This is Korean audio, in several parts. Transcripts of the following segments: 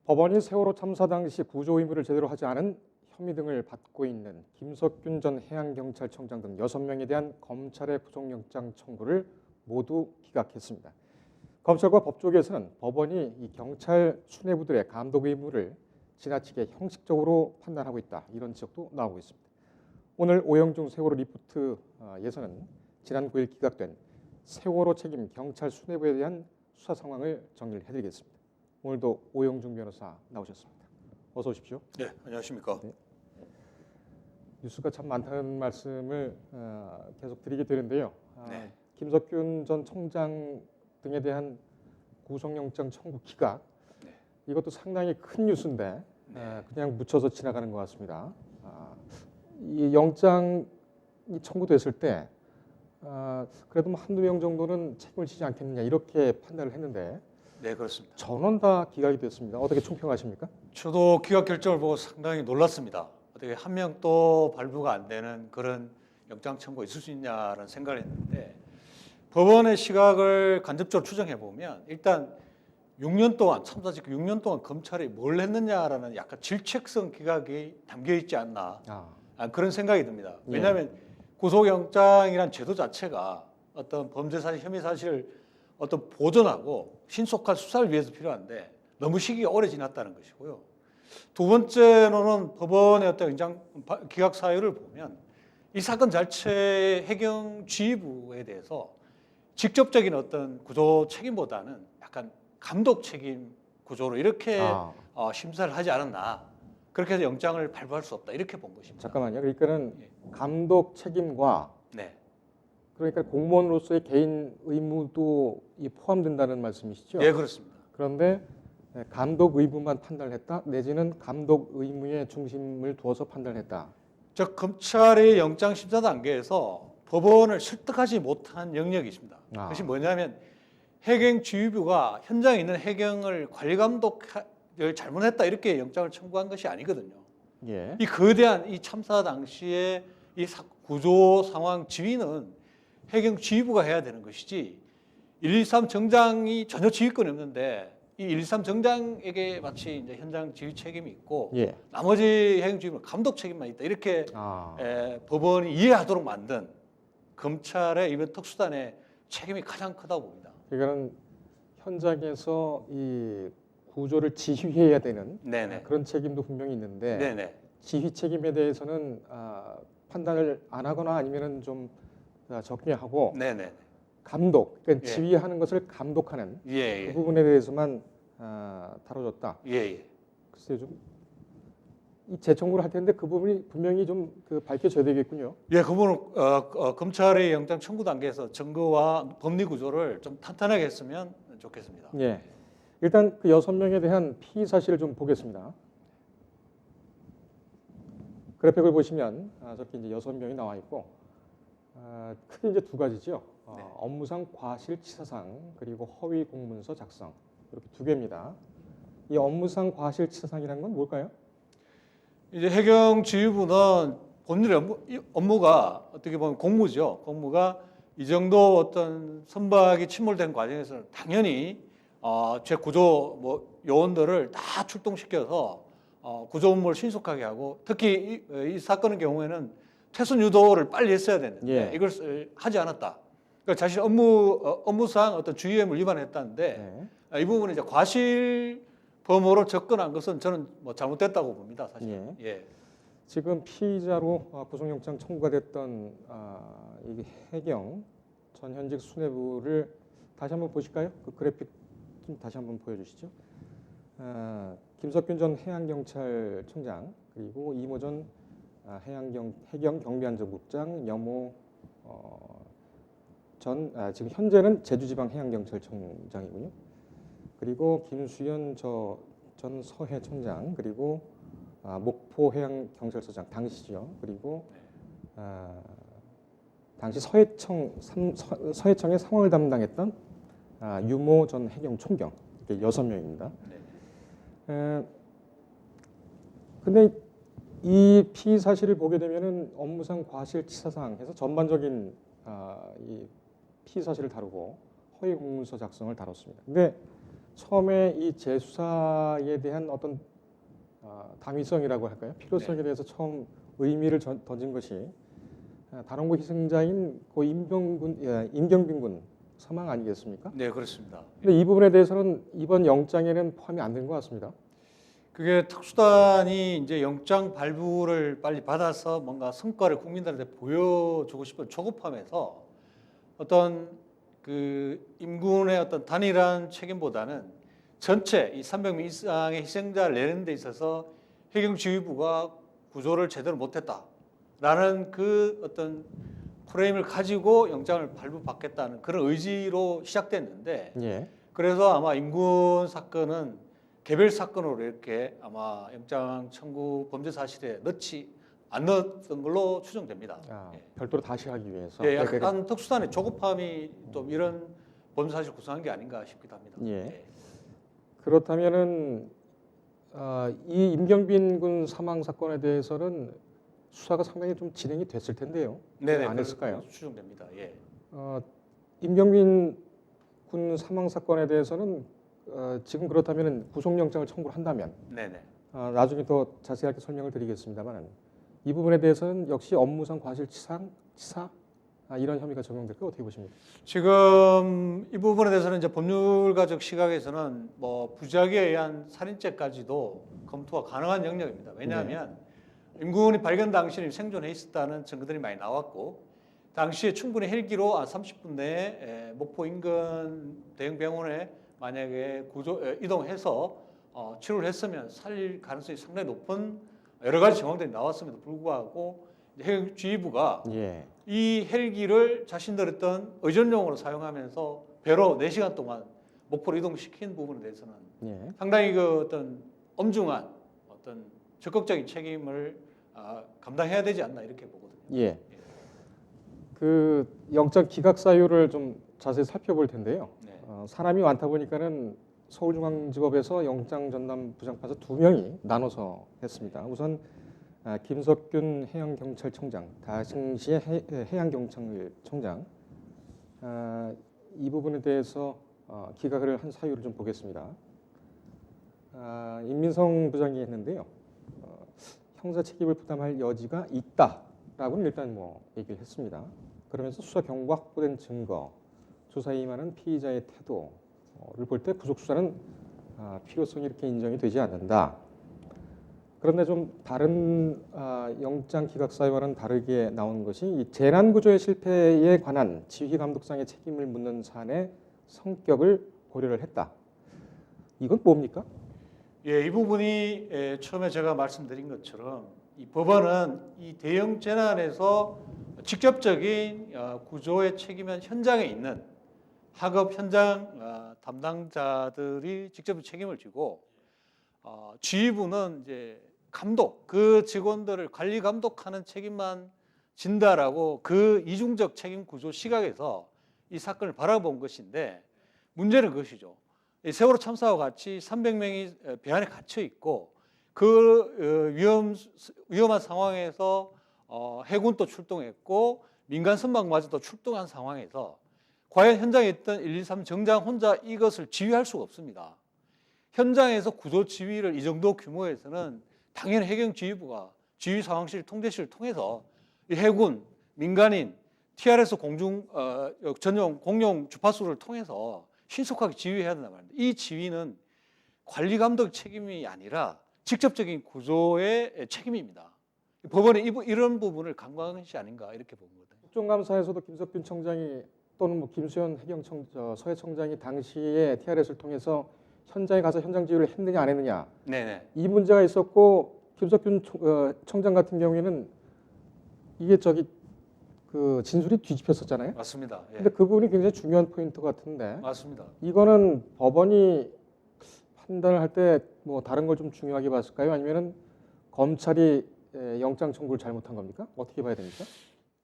법원이 세월호 참사 당시 구조 의무를 제대로 하지 않은 혐의 등을 받고 있는 김석균 전 해양경찰청장 등 6명에 대한 검찰의 구속영장 청구를 모두 기각했습니다. 검찰과 법조계에서는 법원이 이 경찰 수뇌부들의 감독 의무를 지나치게 형식적으로 판단하고 있다, 이런 지적도 나오고 있습니다. 오늘 오영중 세월호 리포트에서는 지난 9일 기각된 세월호 책임 경찰 수뇌부에 대한 수사 상황을 정리를 해드리겠습니다. 오늘도 오영중 변호사 나오셨습니다. 어서 오십시오. 네, 안녕하십니까. 네. 뉴스가 참 많다는 말씀을 계속 드리게 되는데요. 네. 김석균 전 청장 등에 대한 구속영장 청구 기각, 네. 이것도 상당히 큰 뉴스인데 그냥 묻혀서 지나가는 것 같습니다. 이 영장이 청구됐을 때 그래도 뭐 한두 명 정도는 책임을 지지 않겠느냐, 이렇게 판단을 했는데 네, 그렇습니다. 전원 다 기각이 됐습니다. 어떻게 총평하십니까? 저도 기각 결정을 보고 상당히 놀랐습니다. 어떻게 한 명도 발부가 안 되는 그런 영장 청구가 있을 수 있냐라는 생각을 했는데, 법원의 시각을 간접적으로 추정해 보면 일단 6년 동안, 참사 직후 6년 동안 검찰이 뭘 했느냐라는 약간 질책성 기각이 담겨 있지 않나, 그런 생각이 듭니다. 왜냐하면 구속영장이란 제도 자체가 어떤 범죄 사실, 혐의 사실을 어떤 보존하고 신속한 수사를 위해서 필요한데 너무 시기가 오래 지났다는 것이고요. 두 번째로는 법원의 어떤 영장 기각 사유를 보면 이 사건 자체의 해경지휘부에 대해서 직접적인 어떤 구조 책임보다는 약간 감독 책임 구조로 이렇게 심사를 하지 않았나, 그렇게 해서 영장을 발부할 수 없다, 이렇게 본 것입니다. 잠깐만요. 그러니까는 감독 책임과 그러니까 공무원으로서의 개인 의무도 포함된다는 말씀이시죠? 네, 그렇습니다. 그런데 감독 의무만 판단했다, 내지는 감독 의무에 중심을 두어서 판단했다. 즉 검찰의 영장 심사 단계에서 법원을 설득하지 못한 영역이 있습니다. 그것이 뭐냐면 해경지휘부가 현장에 있는 해경을 관리 감독을 잘못했다, 이렇게 영장을 청구한 것이 아니거든요. 예. 이 거대한 이 참사 당시에 이 구조 상황 지휘는 해경지휘부가 해야 되는 것이지 113 정장이 전혀 지휘권이 없는데 이 113 정장에게 마치 이제 현장 지휘 책임이 있고 나머지 해경지휘부는 감독 책임만 있다, 이렇게 법원이 이해하도록 만든 검찰의 이번 특수단의 책임이 가장 크다고 봅니다. 그러니까는 현장에서 이 구조를 지휘해야 되는 그런 책임도 분명히 있는데 지휘 책임에 대해서는 판단을 안 하거나 아니면은 좀 정리하고 감독, 그러니까 지휘하는 것을 감독하는 그 부분에 대해서만 다뤄졌다. 글쎄요, 좀 이 재청구를 할 텐데 그 부분이 분명히 좀 밝혀져야 되겠군요. 그 부분은 검찰의 영장 청구 단계에서 증거와 법리 구조를 좀 탄탄하게 했으면 좋겠습니다. 일단 그 6명에 대한 피의 사실을 좀 보겠습니다. 그래픽을 보시면 저렇게 이제 6명이 나와 있고 크게 이제 두 가지죠. 업무상 과실치사상, 그리고 허위 공문서 작성, 이렇게 두 개입니다. 이 업무상 과실치사상이라는 건 뭘까요? 이제 해경지휘부는 본인의 업무가 어떻게 보면 공무죠. 공무가 이 정도 어떤 선박이 침몰된 과정에서는 당연히 제 구조 요원들을 다 출동시켜서 구조 업무를 신속하게 하고, 특히 이 사건의 경우에는 퇴선 유도를 빨리 했어야 되는데 이걸 하지 않았다. 그러니까 자신 업무상 어떤 주의의무를 위반했다는데 이 부분은 이제 과실범으로 접근한 것은 저는 잘못됐다고 봅니다, 사실. 지금 피의자로 구속영장 청구가 됐던 이 해경 전 현직 수뇌부를 다시 한번 보실까요? 그 그래픽 좀 다시 한번 보여주시죠. 김석균 전 해양경찰청장, 그리고 이모 전 해경 경비안전국장, 여모 지금 현재는 제주지방해양경찰청장이군요. 그리고 김수현 전 서해청장, 그리고 목포해양경찰서장 당시죠. 그리고 당시 서해청의 상황을 담당했던 유모 전 해경총경, 이렇게 6명입니다. 근데 이 피의 사실을 보게 되면은 업무상 과실치사상해서 전반적인 이 피의 사실을 다루고 허위 공문서 작성을 다뤘습니다. 근데 처음에 이 재수사에 대한 어떤 당위성이라고 할까요? 필요성에 대해서 처음 의미를 던진 것이 단원고 희생자인 고 임경빈 군 사망 아니겠습니까? 네, 그렇습니다. 근데 이 부분에 대해서는 이번 영장에는 포함이 안 된 것 같습니다. 그게 특수단이 이제 영장 발부를 빨리 받아서 뭔가 성과를 국민들한테 보여주고 싶은 조급함에서 어떤 그 임군의 어떤 단일한 책임보다는 전체 이 300명 이상의 희생자를 내는 데 있어서 해경지휘부가 구조를 제대로 못했다라는 그 어떤 프레임을 가지고 영장을 발부받겠다는 그런 의지로 시작됐는데 예. 그래서 아마 임군 사건은 개별 사건으로 이렇게 아마 영장 청구 범죄 사실에 안 넣었던 걸로 추정됩니다. 예. 별도로 다시 하기 위해서. 예, 약간 특수단의 조급함이 좀 이런 범죄 사실 구성한 게 아닌가 싶기도 합니다. 예. 그렇다면은 이 임경빈 군 사망 사건에 대해서는 수사가 상당히 좀 진행이 됐을 텐데요. 네네, 안 했을까요? 추정됩니다. 예. 임경빈 군 사망 사건에 대해서는 지금 그렇다면 구속영장을 청구를 한다면 네네. 나중에 더 자세하게 설명을 드리겠습니다만 이 부분에 대해서는 역시 업무상 과실치사 이런 혐의가 적용될까 어떻게 보십니까? 지금 이 부분에 대해서는 이제 법률가적 시각에서는 뭐 부작위에 의한 살인죄까지도 검토가 가능한 영역입니다. 왜냐하면 임군이 발견 당시에 생존해 있었다는 증거들이 많이 나왔고 당시에 충분히 헬기로 30분 내에 목포 인근 대형 병원에 만약에 이동해서 치료를 했으면 살릴 가능성이 상당히 높은 여러 가지 정황들이 나왔음에도 불구하고 해경지휘부가 이 헬기를 자신들 어떤 의전용으로 사용하면서 배로 4시간 동안 목포로 이동시킨 부분에 대해서는 상당히 그 어떤 엄중한 어떤 적극적인 책임을 감당해야 되지 않나 이렇게 보거든요. 예. 그 영장 기각 사유를 좀 자세히 살펴볼 텐데요. 사람이 많다 보니까는 서울중앙지법에서 영장 전담 부장판사 2명이 나눠서 했습니다. 우선 김석균 해양경찰청장, 당시의 해양경찰청장 이 부분에 대해서 기각을 한 사유를 좀 보겠습니다. 임민성 부장이 했는데요. 형사 책임을 부담할 여지가 있다라고는 일단 뭐 얘기를 했습니다. 그러면서 수사 경과 확보된 증거, 조사에 임하는 피의자의 태도를 볼 때 구속 수사는 필요성이 이렇게 인정이 되지 않는다. 그런데 좀 다른 영장 기각 사유와는 다르게 나온 것이 이 재난 구조의 실패에 관한 지휘 감독상의 책임을 묻는 사안의 성격을 고려를 했다. 이건 뭡니까? 예, 이 부분이 처음에 제가 말씀드린 것처럼 이 법원은 이 대형 재난에서 직접적인 구조의 책임은 현장에 있는 하급 현장 담당자들이 직접 책임을 지고 지휘부는 이제 감독, 그 직원들을 관리 감독하는 책임만 진다라고 그 이중적 책임 구조 시각에서 이 사건을 바라본 것인데 문제는 그것이죠. 이 세월호 참사와 같이 300명이 배 안에 갇혀 있고 그 위험한 상황에서 해군도 출동했고 민간 선박마저도 출동한 상황에서 과연 현장에 있던 123 정장 혼자 이것을 지휘할 수가 없습니다. 현장에서 구조 지휘를 이 정도 규모에서는 당연히 해경지휘부가 지휘 상황실 통제실을 통해서 이 해군, 민간인, TRS 전용 공용 주파수를 통해서 신속하게 지휘해야 된단 말입니다. 이 지휘는 관리 감독 책임이 아니라 직접적인 구조의 책임입니다. 법원이 이런 부분을 간과한 것이 아닌가 이렇게 본 거거든요. 국정감사에서도 김석균 청장이 또는 뭐 김수현 서해청장이 당시에 TRS를 통해서 현장에 가서 현장 지휘를 했느냐 안 했느냐 이 문제가 있었고 김석균 청장 같은 경우에는 이게 그 진술이 뒤집혔었잖아요. 맞습니다. 예. 근데 그 부분이 굉장히 중요한 포인트 같은데. 맞습니다. 이거는 법원이 판단을 할 때 뭐 다른 걸 좀 중요하게 봤을까요? 아니면은 검찰이 영장 청구를 잘못한 겁니까? 어떻게 봐야 됩니까?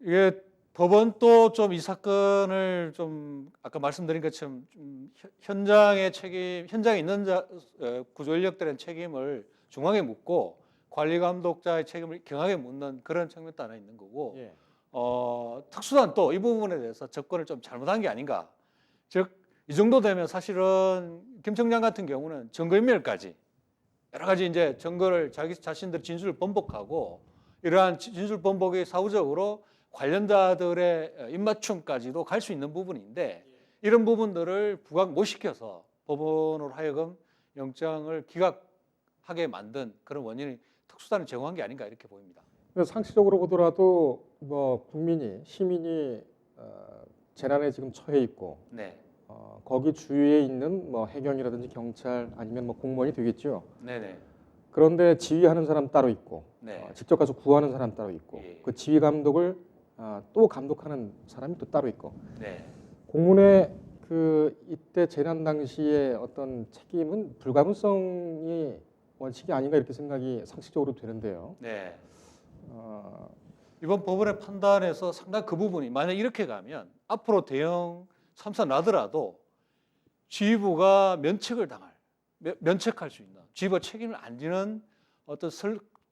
이게 법원도 좀 이 사건을 좀 아까 말씀드린 것처럼 좀 현장의 책임, 현장에 있는 구조 인력들의 책임을 중앙에 묻고 관리 감독자의 책임을 경하게 묻는 그런 측면도 하나 있는 거고, 특수단 또 이 부분에 대해서 접근을 좀 잘못한 게 아닌가. 즉 이 정도 되면 사실은 김 청장 같은 경우는 증거인멸까지 여러 가지 이제 증거를 자기 자신들 진술을 번복하고 이러한 진술 번복이 사후적으로 관련자들의 입맞춤까지도 갈 수 있는 부분인데 이런 부분들을 부각 못 시켜서 법원으로 하여금 영장을 기각하게 만든 그런 원인이 특수단을 제공한 게 아닌가 이렇게 보입니다. 상식적으로 보더라도 뭐 국민이 시민이 재난에 지금 처해 있고 네, 거기 주위에 있는 뭐 해경이라든지 경찰 아니면 뭐 공무원이 되겠죠. 네네, 그런데 지휘하는 사람 따로 있고 네, 직접 가서 구하는 사람 따로 있고 예. 그 지휘 감독을 또 감독하는 사람이 또 따로 있고 네, 공문의 그 이때 재난 당시의 어떤 책임은 불가분성이 원칙이 아닌가 이렇게 생각이 상식적으로 되는데요. 네. 어, 이번 법원의 판단에서 상당히 그 부분이 만약 이렇게 가면 앞으로 대형 참사 나더라도 지휘부가 면책할 수 있는 지휘부가 책임을 안 지는 어떤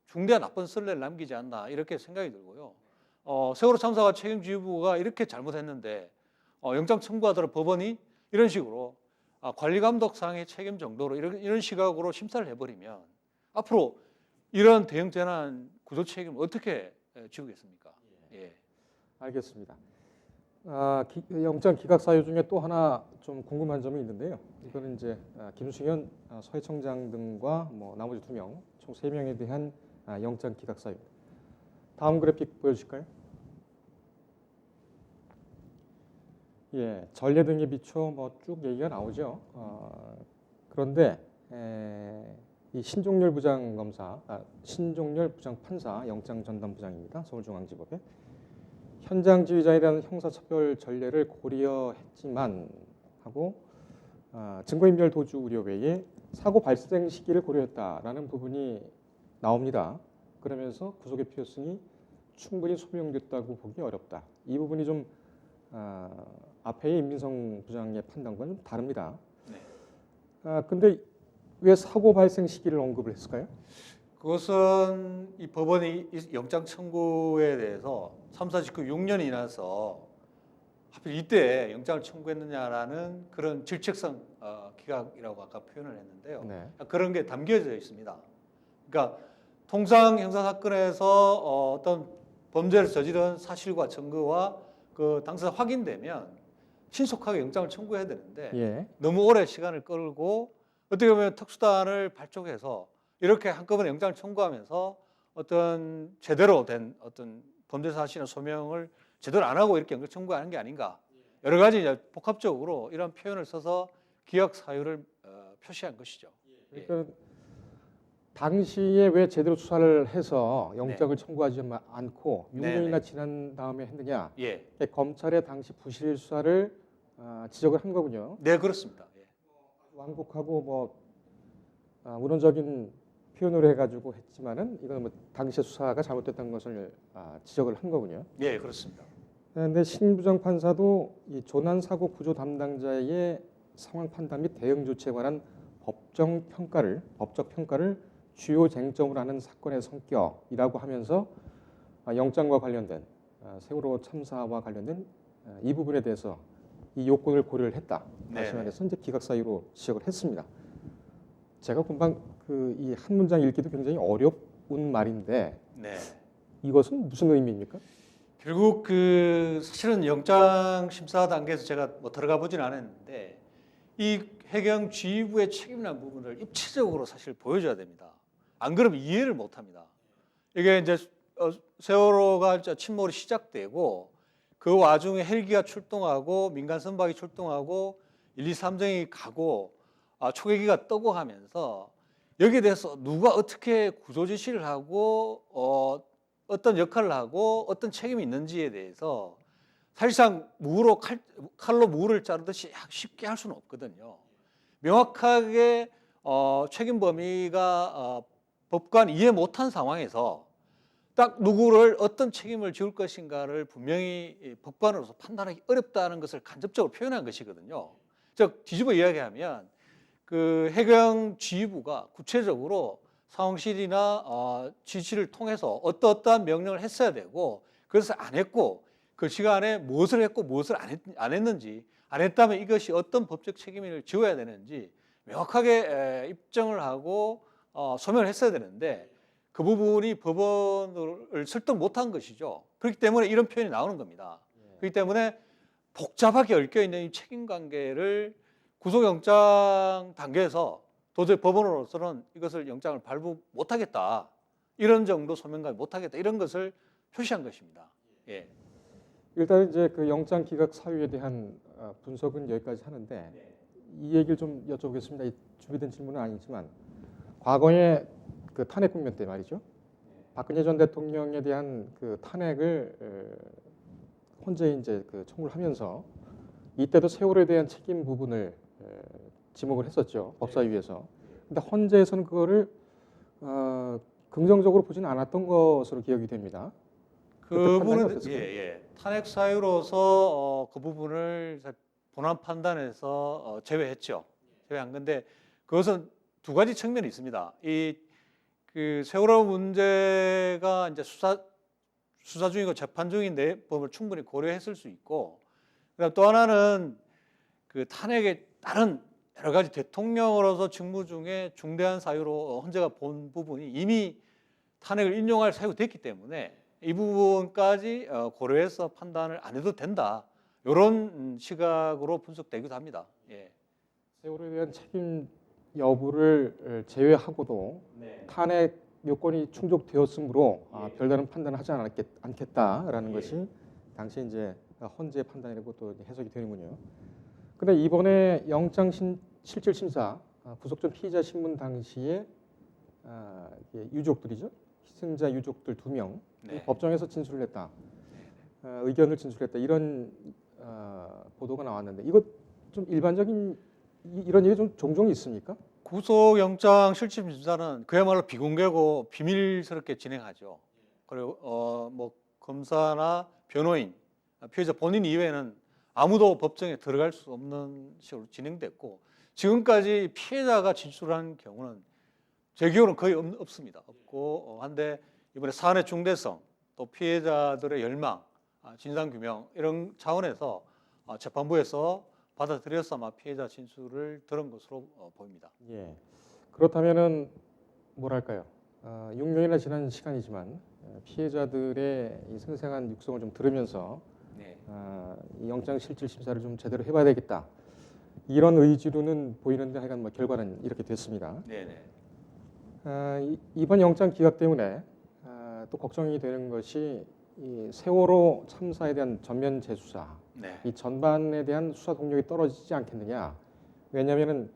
중대한 나쁜 선례를 남기지 않나 이렇게 생각이 들고요. 세월호 참사가 책임 지휘부가 이렇게 잘못했는데 영장 청구하더라도 법원이 이런 식으로 관리감독상의 책임 정도로 이런 시각으로 심사를 해버리면 앞으로 이런 대형 재난 구조 책임을 어떻게 지우겠습니까? 예. 알겠습니다. 영장 기각 사유 중에 또 하나 좀 궁금한 점이 있는데요. 이거는 이제 김승현 서해청장 등과 뭐 나머지 2명, 총 3명에 대한 영장 기각 사유. 다음 그래픽 보여주실까요? 예, 전례 등에 비춰 뭐 쭉 얘기가 나오죠. 그런데 이 신종렬 부장검사, 신종렬 부장판사 영장 전담 부장입니다. 서울중앙지법에 현장 지휘자에 대한 형사처벌 전례를 고려했지만 하고 증거인멸 도주 우려 외에 사고 발생 시기를 고려했다라는 부분이 나옵니다. 그러면서 구속의 필요성이 충분히 소명됐다고 보기 어렵다. 이 부분이 좀 앞에 임민성 부장의 판단과는 좀 다릅니다. 네. 근데 왜 사고 발생 시기를 언급을 했을까요? 그것은 이 법원이 이 영장 청구에 대해서 참사 직후 6년이 나서 하필 이때 영장을 청구했느냐라는 그런 질책성 기각이라고 아까 표현을 했는데요. 네. 그런 게 담겨져 있습니다. 그러니까 통상 형사 사건에서 어떤 범죄를 저지른 사실과 증거와 그 당사자 확인되면 신속하게 영장을 청구해야 되는데 예. 너무 오래 시간을 끌고 어떻게 보면 특수단을 발족해서 이렇게 한꺼번에 영장을 청구하면서 어떤 제대로 된 어떤 범죄 사실의 소명을 제대로 안 하고 이렇게 영장 청구하는 게 아닌가 여러 가지 이제 복합적으로 이런 표현을 써서 기각 사유를 표시한 것이죠. 그러니까 당시에 왜 제대로 수사를 해서 영장을 청구하지 않고 6년이나 네네. 지난 다음에 했느냐? 예, 검찰의 당시 부실 수사를 지적을 한 거군요. 네 그렇습니다. 예. 완곡하고 뭐 우론적인 표현으로 해가지고 했지만은 이건 뭐 당시 수사가 잘못됐다는 것을 지적을 한 거군요. 예, 그렇습니다. 그런데 신부장 판사도 이 조난 사고 구조 담당자의 상황 판단 및 대응 조치에 관한 법적 평가를 주요 쟁점으로 하는 사건의 성격이라고 하면서 영장과 관련된 세월호 참사와 관련된 이 부분에 대해서 이 요건을 고려를 했다. 다시 말해서 이제 기각 사유로 지적을 했습니다. 제가 금방 이 한 문장 읽기도 굉장히 어려운 말인데 네. 이것은 무슨 의미입니까? 결국 그 사실은 영장 심사 단계에서 제가 뭐 들어가 보진 않았는데 이 해경 지휘부의 책임이라는 부분을 입체적으로 사실 보여줘야 됩니다. 안 그러면 이해를 못합니다. 이게 이제 세월호가 침몰이 시작되고 그 와중에 헬기가 출동하고 민간 선박이 출동하고 1, 2, 3정이 가고 초계기가 뜨고 하면서 여기에 대해서 누가 어떻게 구조 지시를 하고 어떤 역할을 하고 어떤 책임이 있는지에 대해서 사실상 칼로 무를 자르듯이 쉽게 할 수는 없거든요. 명확하게 책임 범위가 법관 이해 못한 상황에서 딱 누구를 어떤 책임을 지을 것인가를 분명히 법관으로서 판단하기 어렵다는 것을 간접적으로 표현한 것이거든요. 즉 뒤집어 이야기하면 그 해경 지휘부가 구체적으로 상황실이나 지시를 통해서 어떠한 명령을 했어야 되고 그래서 안 했고 그 시간에 무엇을 했고 무엇을 안 했는지, 안 했다면 이것이 어떤 법적 책임을 지어야 되는지 명확하게 입증을 하고 소명을 했어야 되는데 그 부분이 법원을 설득 못한 것이죠. 그렇기 때문에 이런 표현이 나오는 겁니다. 그렇기 때문에 복잡하게 얽혀 있는 이 책임 관계를 구속영장 단계에서 도저히 법원으로서는 이것을 영장을 발부 못하겠다, 이런 정도 소명까지 못하겠다, 이런 것을 표시한 것입니다. 예. 일단 이제 그 영장 기각 사유에 대한 분석은 여기까지 하는데 이 얘기를 좀 여쭤보겠습니다. 이 준비된 질문은 아니지만 과거에 그 탄핵 국면 때 말이죠. 박근혜 전 대통령에 대한 그 탄핵을 헌재에 이제 그 청구를 하면서 이때도 세월호에 대한 책임 부분을 지목을 했었죠. 법사위에서. 근데 헌재에서는 그거를 긍정적으로 보지는 않았던 것으로 기억이 됩니다. 그 그때 판단이 부분은 어땠을까요? 탄핵 사유로서 그 부분을 본안 판단에서 제외했죠. 제외한 건데 그것은 두 가지 측면이 있습니다. 이 그 세월호 문제가 이제 수사 중이고 재판 중인 내법을 충분히 고려했을 수 있고, 그다음 또 하나는 그 탄핵에 따른 여러 가지 대통령으로서 직무 중에 중대한 사유로 헌재가 본 부분이 이미 탄핵을 인용할 사유가 됐기 때문에 이 부분까지 고려해서 판단을 안 해도 된다, 이런 시각으로 분석되기도 합니다. 예. 세월호에 대한 책임 여부를 제외하고도 탄핵 요건이 충족되었으므로 별다른 판단을 하지 않겠다라는 것이 당시 이제 헌재 판단이라고 또 해석이 되는군요. 근데 이번에 영장 실질 심사 구속 전 피의자 신문 당시에 유족들이죠. 희생자 유족들 2명 네. 법정에서 진술을 했다. 의견을 진술했다. 이런 보도가 나왔는데 이거 좀 일반적인 이런 일이 좀 종종 있습니까? 구속영장 실질 심사는 그야말로 비공개고 비밀스럽게 진행하죠. 그리고 뭐 검사나 변호인, 피해자 본인 이외에는 아무도 법정에 들어갈 수 없는 식으로 진행됐고, 지금까지 피해자가 진술한 경우는 제 기억으로는 거의 없습니다. 없고 한데 이번에 사안의 중대성, 또 피해자들의 열망, 진상규명 이런 차원에서 재판부에서 받아들여서 아마 피해자 진술을 들은 것으로 보입니다. 예. 그렇다면은 뭐랄까요? 6년이나 지난 시간이지만 피해자들의 이 생생한 육성을 좀 들으면서 네. 이 영장 실질 심사를 좀 제대로 해봐야 되겠다. 이런 의지로는 보이는데 하여간 뭐 결과는 이렇게 됐습니다. 네네. 이번 영장 기각 때문에 또 걱정이 되는 것이 이 세월호 참사에 대한 전면 재수사, 네. 이 전반에 대한 수사 동력이 떨어지지 않겠느냐. 왜냐하면은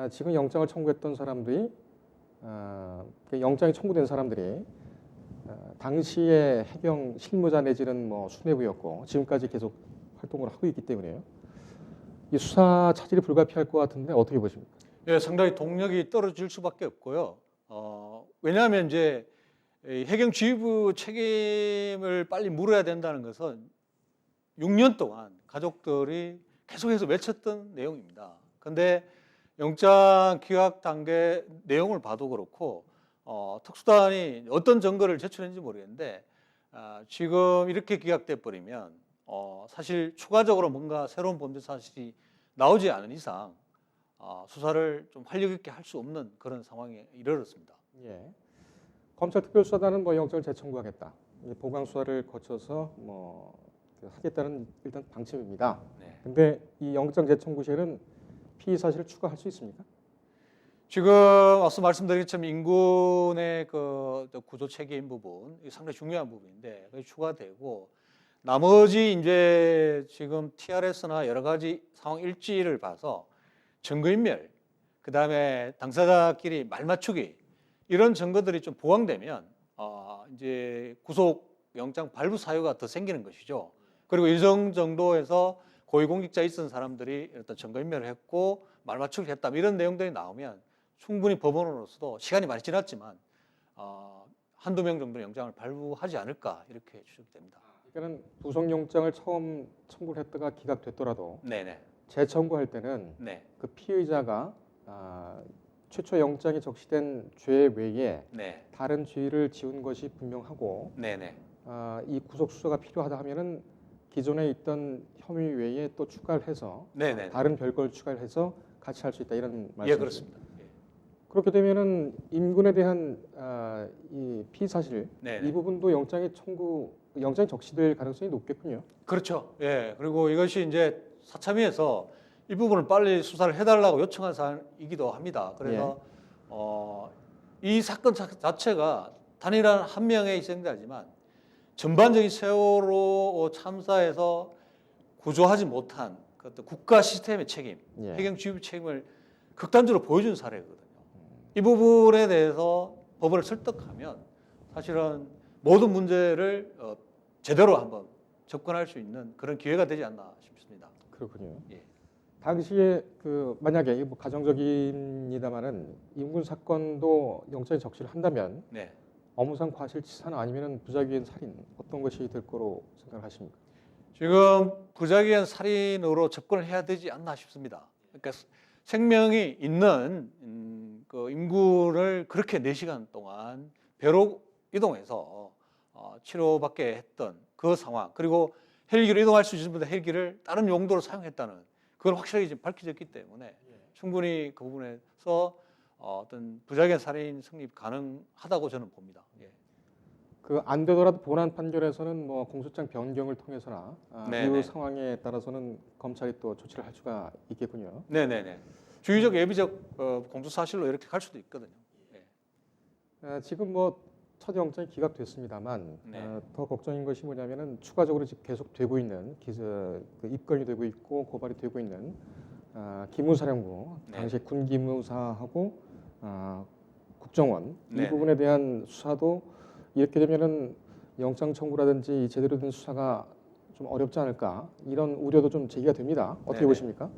지금 영장을 청구했던 사람들이 그 영장이 청구된 사람들이 당시에 해경 실무자 내지는 뭐 수뇌부였고 지금까지 계속 활동을 하고 있기 때문에요. 이 수사 차질이 불가피할 것 같은데 어떻게 보십니까? 예, 상당히 동력이 떨어질 수밖에 없고요. 왜냐하면 이제 이 해경 지휘부 책임을 빨리 물어야 된다는 것은 6년 동안 가족들이 계속해서 외쳤던 내용입니다. 그런데 영장 기각 단계 내용을 봐도 그렇고 특수단이 어떤 증거를 제출했는지 모르겠는데 지금 이렇게 기각돼 버리면 사실 추가적으로 뭔가 새로운 범죄 사실이 나오지 않은 이상 수사를 좀 활력 있게 할 수 없는 그런 상황에 이르렀습니다. 예. 검찰 특별수사단은 뭐 영장을 재청구하겠다. 보강 수사를 거쳐서 뭐 하겠다는 일단 방침입니다. 네. 근데 이 영장 재청구 시에는 피의 사실을 추가할 수 있습니까? 지금 앞서 말씀드린 것처럼 인군의 그 구조 책임 부분, 이게 상당히 중요한 부분인데 그게 추가되고, 나머지 이제 지금 TRS나 여러 가지 상황 일지를 봐서 증거인멸, 그 다음에 당사자끼리 말 맞추기 이런 증거들이 좀 보강되면 이제 구속 영장 발부 사유가 더 생기는 것이죠. 그리고 일정 정도에서 고위공직자 있던 사람들이 어떤 증거인멸을 했고 말 맞추기를 했다, 이런 내용들이 나오면 충분히 법원으로서도 시간이 많이 지났지만 한두 명 정도 영장을 발부하지 않을까, 이렇게 추측이 됩니다. 그러니까는 구속영장을 처음 청구를 했다가 기각됐더라도 네네. 재청구할 때는 네. 그 피의자가 최초 영장에 적시된 죄 외에 네. 다른 죄를 지은 것이 분명하고 네네. 이 구속 수사가 필요하다 하면은 기존에 있던 혐의 외에 또 추가를 해서 네네. 다른 별걸 추가를 해서 같이 할 수 있다 이런 말씀이죠. 예, 그렇습니다. 예. 그렇게 되면은 인근에 대한 이 피사실 네네. 이 부분도 영장이 적시될 가능성이 높겠군요. 그렇죠. 예. 그리고 이것이 이제 사참위에서 이 부분을 빨리 수사를 해달라고 요청한 사안이기도 합니다. 그래서 이 사건 자체가 단일한 한 명의 희생자지만 전반적인 세월호 참사에서 구조하지 못한 그 어떤 국가 시스템의 책임, 예. 해경 지휘부 책임을 극단적으로 보여준 사례거든요. 이 부분에 대해서 법원을 설득하면 사실은 모든 문제를 제대로 한번 접근할 수 있는 그런 기회가 되지 않나 싶습니다. 그렇군요. 예. 당시에 만약에 이거 뭐 가정적입니다만은 인군 사건도 영장에 적시를 한다면 네. 업무상 과실치사나 아니면은 부작위한 살인 어떤 것이 될 거로 생각하십니까? 지금 부작위한 살인으로 접근을 해야 되지 않나 싶습니다. 그러니까 생명이 있는 그 인구를 그렇게 4시간 동안 배로 이동해서 치료받게 했던 그 상황, 그리고 헬기로 이동할 수 있는 분들 헬기를 다른 용도로 사용했다는 그걸 확실하게 지금 밝혀졌기 때문에 충분히 그 부분에서 어떤 부작위한 살인 성립 가능하다고 저는 봅니다. 예. 안 되더라도 본안 판결에서는 뭐 공소장 변경을 통해서나 네네. 이 상황에 따라서는 검찰이 또 조치를 할 수가 있겠군요. 네네네. 주의적 예비적 공소 사실로 이렇게 갈 수도 있거든요. 예. 지금 뭐 첫 영장이 기각됐습니다만 네. 더 걱정인 것이 뭐냐면은 추가적으로 지금 계속 되고 있는 입건이 되고 있고 고발이 되고 있는 기무사령부 네. 당시 군 기무사하고 국정원 네. 이 부분에 대한 수사도 이렇게 되면은 영장 청구라든지 제대로 된 수사가 좀 어렵지 않을까 이런 우려도 좀 제기가 됩니다. 어떻게 네네. 보십니까?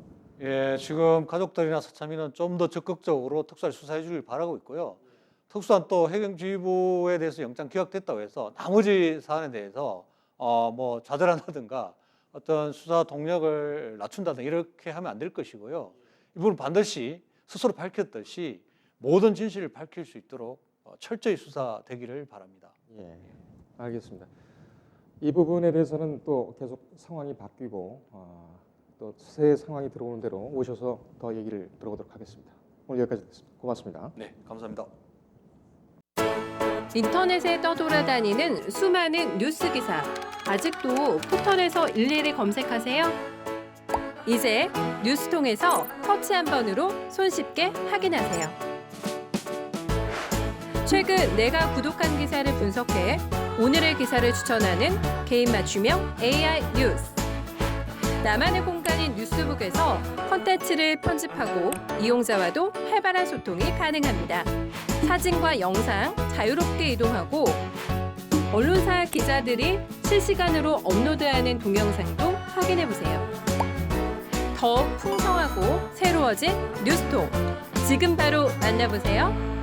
예, 지금 가족들이나 사참위는 좀 더 적극적으로 특수를 수사해 주길 바라고 있고요. 특수한 또 해경지휘부에 대해서 영장 기각됐다고 해서 나머지 사안에 대해서 뭐 좌절한다든가 어떤 수사 동력을 낮춘다든가 이렇게 하면 안 될 것이고요. 이 부분 반드시 스스로 밝혔듯이 모든 진실을 밝힐 수 있도록 철저히 수사되기를 바랍니다. 예, 알겠습니다. 이 부분에 대해서는 또 계속 상황이 바뀌고 또 새 상황이 들어오는 대로 오셔서 더 얘기를 들어보도록 하겠습니다. 오늘 여기까지 됐습니다. 고맙습니다. 네, 감사합니다. 인터넷에 떠돌아다니는 수많은 뉴스 기사. 아직도 포털에서 일일이 검색하세요? 이제 뉴스통에서 터치 한 번으로 손쉽게 확인하세요. 최근 내가 구독한 기사를 분석해 오늘의 기사를 추천하는 개인 맞춤형 AI 뉴스. 나만의 공간인 뉴스북에서 콘텐츠를 편집하고 이용자와도 활발한 소통이 가능합니다. 사진과 영상 자유롭게 이동하고 언론사 기자들이 실시간으로 업로드하는 동영상도 확인해보세요. 더 풍성하고 새로워진 뉴스통. 지금 바로 만나보세요.